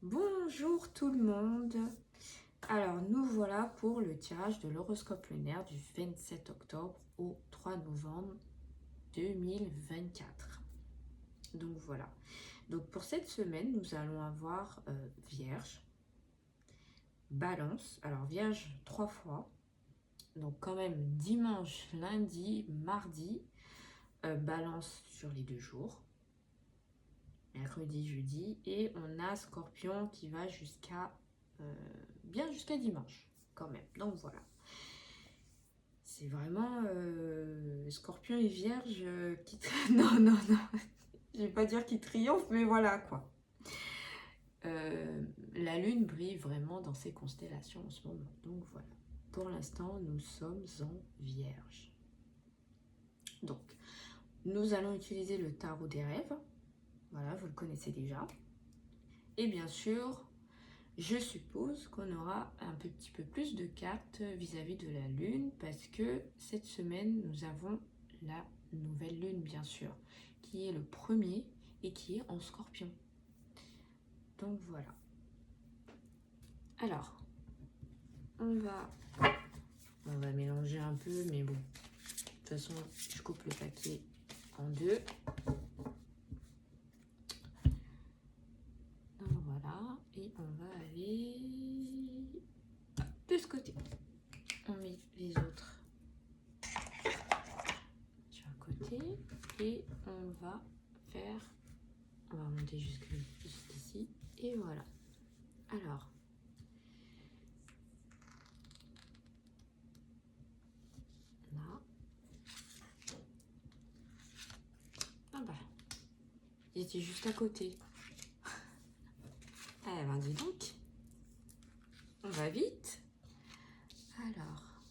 Bonjour tout le monde. Alors nous voilà pour le tirage de l'horoscope lunaire du 27 octobre au 3 novembre 2024. Donc voilà. Donc pour cette semaine, nous allons avoir Vierge, Balance. Alors Vierge 3 fois. Donc quand même dimanche, lundi, mardi. Balance sur les 2 jours. Mercredi, jeudi. Et on a Scorpion qui va bien jusqu'à dimanche quand même. Donc voilà. C'est vraiment Scorpion et Vierge qui... Non, non, non. Je vais pas dire qu'ils triomphent, mais voilà quoi. La lune brille vraiment dans ses constellations en ce moment. Donc voilà. Pour l'instant, nous sommes en Vierge. Donc, nous allons utiliser le tarot des rêves. Voilà, vous le connaissez déjà. Et bien sûr, je suppose qu'on aura un petit peu plus de cartes vis-à-vis de la lune parce que cette semaine, nous avons la nouvelle lune, bien sûr, qui est le premier et qui est en Scorpion. Donc voilà. Alors, on va mélanger un peu, mais bon, de toute façon, je coupe le paquet en deux. Donc voilà, et on va aller de ce côté. On met les autres sur un côté et on va monter jusqu'ici et voilà. Alors, là, ah bah, il était juste à côté. Ah ben dis donc, on va vite. Alors,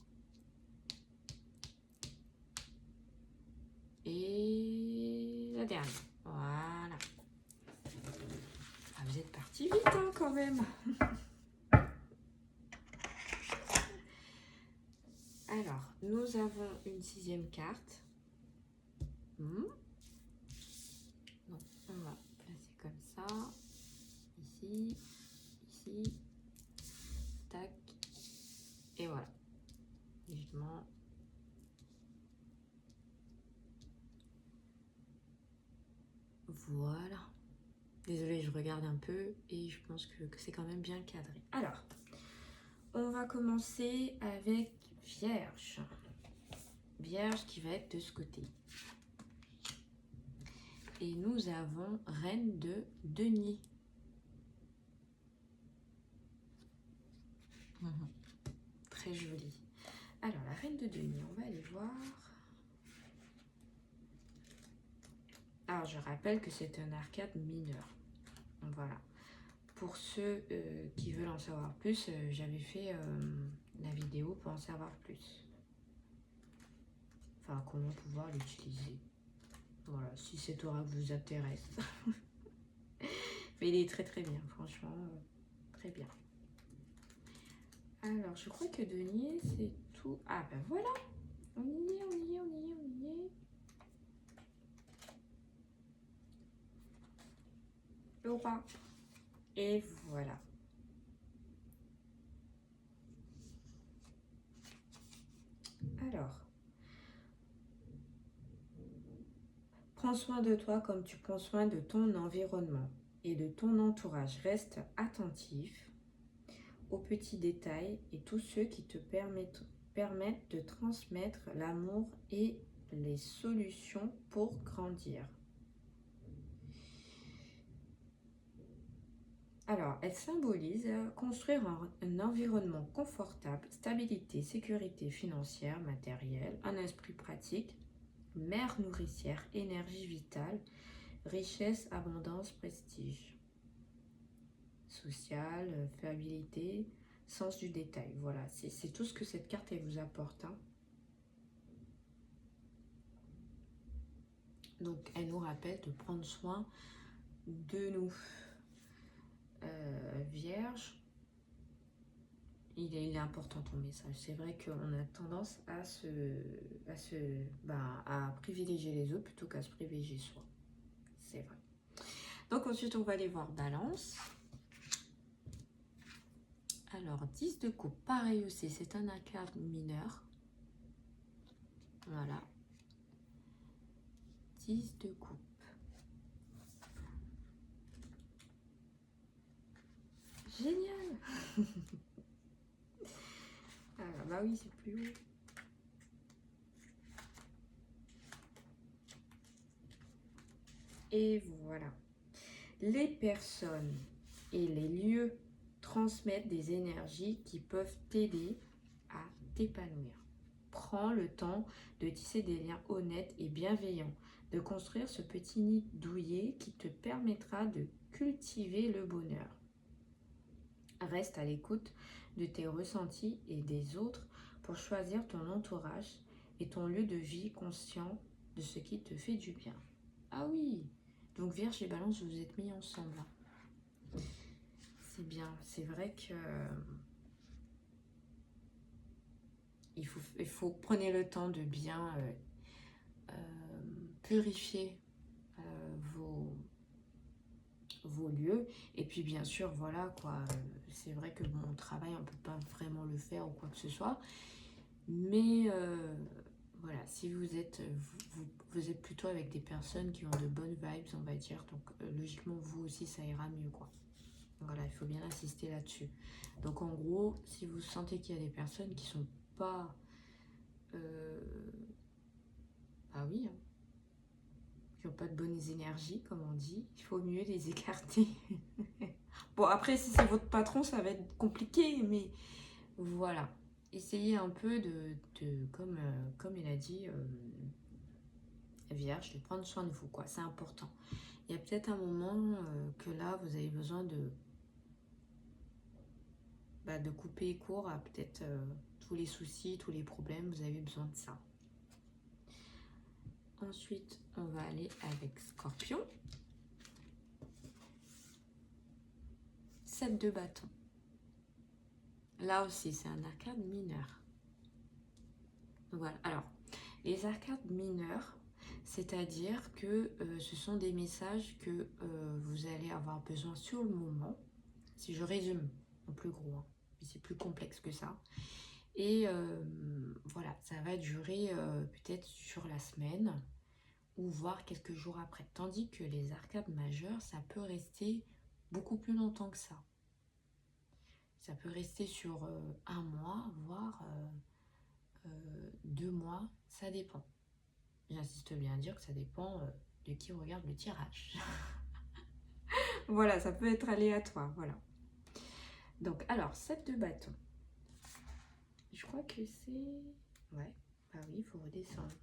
et la dernière, voilà. Ah, vous êtes parti vite hein, quand même. Alors, nous avons une 6e carte. Donc, on va placer comme ça. Ici, ici, tac, et voilà. Justement. Voilà. Désolée, je regarde un peu et je pense que c'est quand même bien cadré. Alors, on va commencer avec Vierge. Vierge qui va être de ce côté. Et nous avons Reine de denier. Très jolie. Alors, la Reine de denier, on va aller voir. Alors, je rappelle que c'est un arcade mineur. Voilà. Pour ceux qui veulent en savoir plus, j'avais fait la vidéo pour en savoir plus. Enfin, comment pouvoir l'utiliser. Voilà, si cet oracle vous intéresse. Mais il est très très bien, franchement, très bien. Alors, je crois que denier, c'est tout. Ah ben voilà, on y est, on y est, on y est, on y est. Le roi. Et voilà. Alors, prends soin de toi comme tu prends soin de ton environnement et de ton entourage. Reste attentif aux petits détails et tous ceux qui te permettent de transmettre l'amour et les solutions pour grandir. Alors, elle symbolise construire un environnement confortable, stabilité, sécurité financière, matérielle, un esprit pratique, mère nourricière, énergie vitale, richesse, abondance, prestige, social, fiabilité, sens du détail. Voilà, c'est tout ce que cette carte elle vous apporte. Hein. Donc, elle nous rappelle de prendre soin de nous. Vierge, il est important ton message. C'est vrai qu'on a tendance à privilégier les autres plutôt qu'à se privilégier soi. C'est vrai. Donc ensuite, on va aller voir Balance. Alors, 10 de coupe, pareil aussi, c'est un arcade mineur. Voilà. 10 de coupe. Génial. Ah bah oui, c'est plus haut. Et voilà. Les personnes et les lieux transmettent des énergies qui peuvent t'aider à t'épanouir. Prends le temps de tisser des liens honnêtes et bienveillants, de construire ce petit nid douillet qui te permettra de cultiver le bonheur. Reste à l'écoute de tes ressentis et des autres pour choisir ton entourage et ton lieu de vie conscient de ce qui te fait du bien. Ah oui, donc Vierge et Balance, vous êtes mis ensemble. C'est bien, c'est vrai que il faut prenez le temps de bien purifier vos lieux. Et puis bien sûr, voilà quoi, c'est vrai que mon travail, on ne peut pas vraiment le faire ou quoi que ce soit. Mais voilà, si vous êtes, vous êtes plutôt avec des personnes qui ont de bonnes vibes, on va dire. Donc logiquement, vous aussi, ça ira mieux quoi. Voilà, il faut bien insister là-dessus. Donc en gros, si vous sentez qu'il y a des personnes qui sont pas... ah oui, hein, qui n'ont pas de bonnes énergies, comme on dit, il faut mieux les écarter. Bon, après, si c'est votre patron, ça va être compliqué, mais voilà. Essayez un peu comme il a dit, Vierge, de prendre soin de vous, quoi. C'est important. Il y a peut-être un moment que là, vous avez besoin de couper court à peut-être tous les soucis, tous les problèmes. Vous avez besoin de ça. Ensuite, on va aller avec Scorpion. 7 de bâton. Là aussi, c'est un arcade mineur. Voilà. Alors, les arcades mineurs, c'est-à-dire que ce sont des messages que vous allez avoir besoin sur le moment. Si je résume en plus gros, hein, mais c'est plus complexe que ça. Et voilà, ça va durer peut-être sur la semaine ou voire quelques jours après. Tandis que les arcades majeures, ça peut rester beaucoup plus longtemps que ça. Ça peut rester sur un mois, voire 2 mois, ça dépend. J'insiste bien à dire que ça dépend de qui regarde le tirage. Voilà, ça peut être aléatoire, voilà. Donc, alors, 7 de bâton. Je crois que c'est... Ouais, bah oui, il faut redescendre.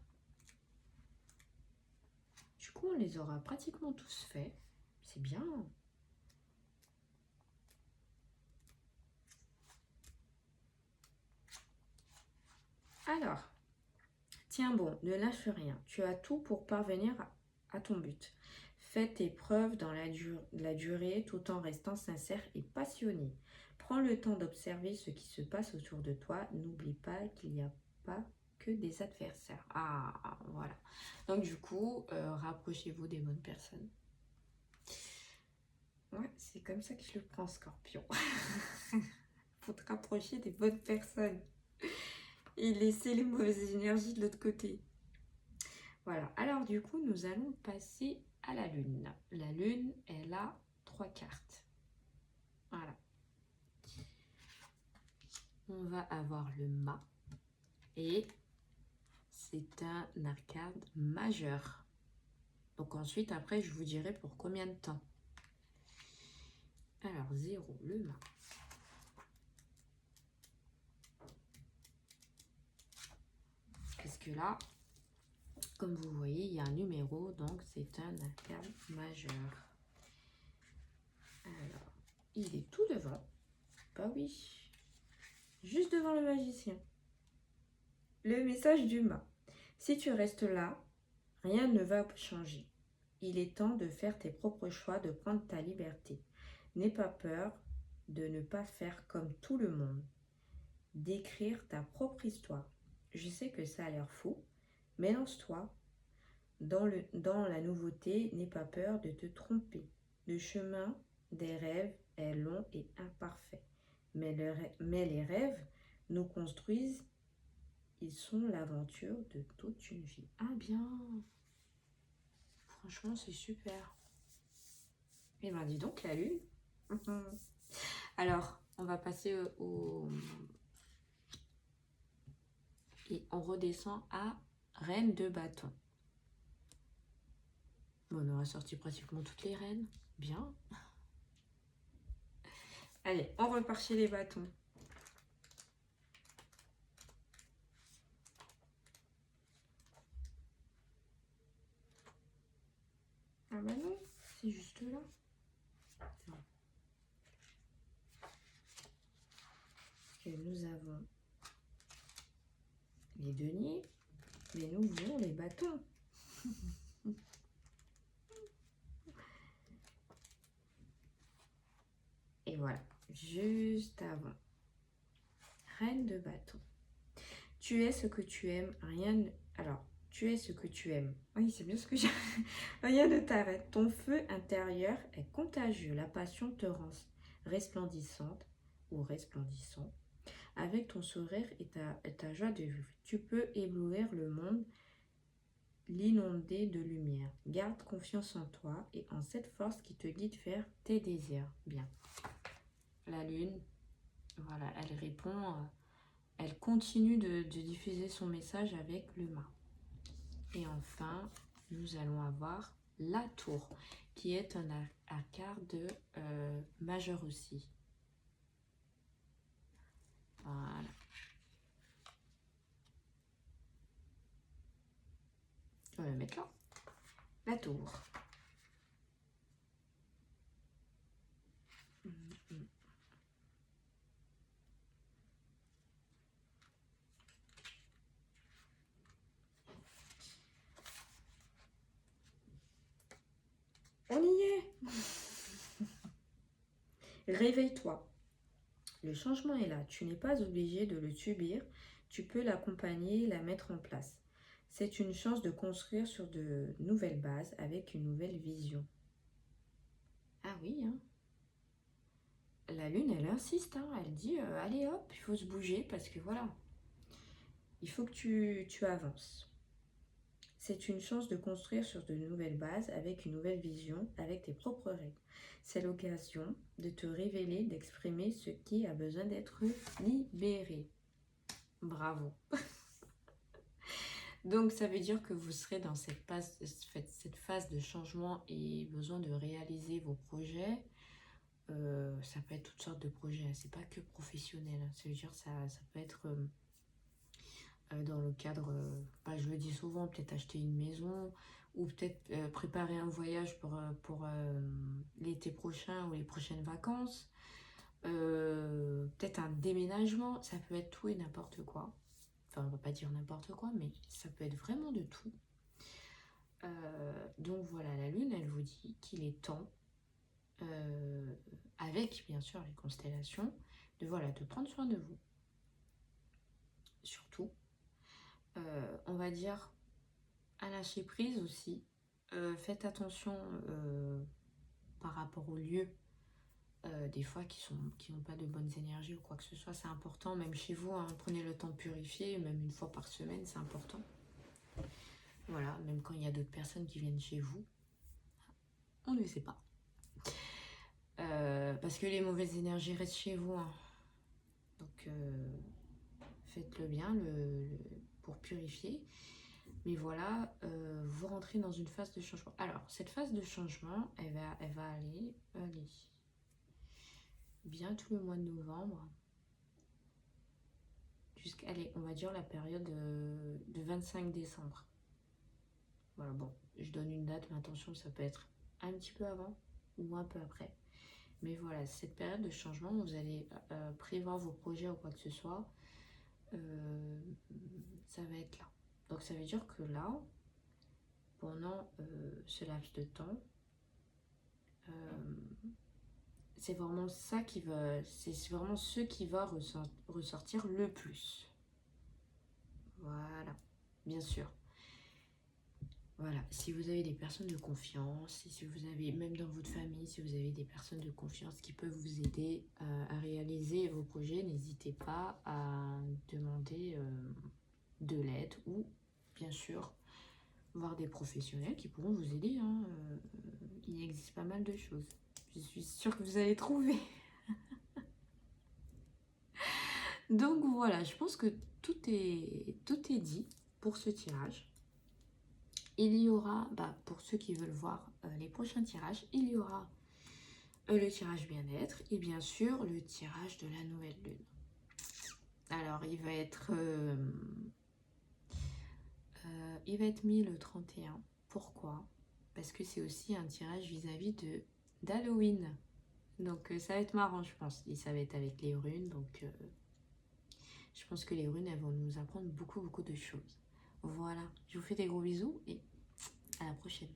Du coup, on les aura pratiquement tous faits. C'est bien. Alors, tiens bon, ne lâche rien. Tu as tout pour parvenir à ton but. Fais tes preuves dans la durée tout en restant sincère et passionné. Prends le temps d'observer ce qui se passe autour de toi. N'oublie pas qu'il n'y a pas que des adversaires. Ah, voilà. Donc du coup, rapprochez-vous des bonnes personnes. Ouais, c'est comme ça que je le prends, Scorpion. Faut te rapprocher des bonnes personnes. Et laisser les mauvaises énergies de l'autre côté. Voilà, alors du coup, nous allons passer à la lune. La lune, elle a 3 cartes. Voilà. On va avoir le mât. Et c'est un arcade majeur. Donc ensuite, après, je vous dirai pour combien de temps. Alors, 0, le mât. Parce que là, comme vous voyez, il y a un numéro, donc c'est un arcade majeur. Alors, il est tout devant. Bah oui. Juste devant le magicien. Le message du mât. Si tu restes là, rien ne va changer. Il est temps de faire tes propres choix, de prendre ta liberté. N'aie pas peur de ne pas faire comme tout le monde. D'écrire ta propre histoire. Je sais que ça a l'air fou, mais lance-toi dans la nouveauté. N'aie pas peur de te tromper. Le chemin des rêves est long et imparfait. mais les rêves nous construisent. Ils sont l'aventure de toute une vie. Ah bien. Franchement, c'est super. Et ben dis donc, la lune. Alors, on va passer et on redescend à Reine de bâton. Bon, on aura sorti pratiquement toutes les reines. Bien. Allez, on repart chez les bâtons. Ah bah non, c'est juste là. Non. Que nous avons les deniers, mais nous voulons les bâtons. Et voilà, juste avant. Reine de bâton. Tu es ce que tu aimes, rien ne... Alors, tu es ce que tu aimes. Oui, c'est bien ce que j'ai... Rien ne t'arrête. Ton feu intérieur est contagieux. La passion te rend resplendissante ou resplendissant. Avec ton sourire et ta joie de vivre, tu peux éblouir le monde, l'inonder de lumière. Garde confiance en toi et en cette force qui te guide vers tes désirs. Bien. La lune, voilà, elle répond, elle continue de diffuser son message avec le mât. Et enfin, nous allons avoir la tour, qui est un quart de majeur aussi. Voilà. On va le mettre là. La tour. On y est. Réveille-toi. Le changement est là. Tu n'es pas obligé de le subir. Tu peux l'accompagner, la mettre en place. C'est une chance de construire sur de nouvelles bases avec une nouvelle vision. Ah oui, hein. La lune, elle insiste, hein. Elle dit, allez hop, il faut se bouger parce que voilà, il faut que tu avances. C'est une chance de construire sur de nouvelles bases avec une nouvelle vision, avec tes propres règles. C'est l'occasion de te révéler, d'exprimer ce qui a besoin d'être libéré. Bravo. Donc ça veut dire que vous serez dans cette phase de changement et besoin de réaliser vos projets. Ça peut être toutes sortes de projets, c'est pas que professionnel. Ça veut dire ça peut être dans le cadre, je le dis souvent, peut-être acheter une maison ou peut-être préparer un voyage pour l'été prochain ou les prochaines vacances. Peut-être un déménagement, ça peut être tout et n'importe quoi. Enfin, on va pas dire n'importe quoi, mais ça peut être vraiment de tout. Donc voilà, la lune, elle vous dit qu'il est temps, avec bien sûr les constellations, de prendre soin de vous. Surtout, on va dire à lâcher prise aussi. Faites attention par rapport aux lieux, des fois qui n'ont pas de bonnes énergies ou quoi que ce soit. C'est important, même chez vous, hein, prenez le temps de purifier, même une fois par semaine, c'est important. Voilà, même quand il y a d'autres personnes qui viennent chez vous, on ne sait pas. Parce que les mauvaises énergies restent chez vous, hein. Donc faites-le bien pour purifier. Mais voilà, vous rentrez dans une phase de changement. Alors, cette phase de changement, elle va aller bien tout le mois de novembre. Jusqu'à, allez, on va dire la période de 25 décembre. Voilà, bon, je donne une date, mais attention, ça peut être un petit peu avant ou un peu après. Mais voilà, cette période de changement, vous allez prévoir vos projets ou quoi que ce soit. Ça va être là. Donc ça veut dire que là, pendant ce laps de temps, c'est vraiment ça qui va, c'est vraiment ce qui va ressortir le plus. Voilà, bien sûr. Voilà, si vous avez des personnes de confiance, si vous avez, même dans votre famille, si vous avez des personnes de confiance qui peuvent vous aider à réaliser vos projets, n'hésitez pas à demander de l'aide ou, bien sûr, voir des professionnels qui pourront vous aider. Hein. Il existe pas mal de choses. Je suis sûre que vous allez trouver. Donc voilà, je pense que tout est dit pour ce tirage. Il y aura, pour ceux qui veulent voir les prochains tirages, il y aura le tirage bien-être et bien sûr le tirage de la nouvelle lune. Alors il va être mis le 31. Pourquoi? Parce que c'est aussi un tirage vis-à-vis d'Halloween. Donc ça va être marrant, je pense. Et ça va être avec les runes. Donc je pense que les runes, elles vont nous apprendre beaucoup de choses. Voilà. Je vous fais des gros bisous et à la prochaine.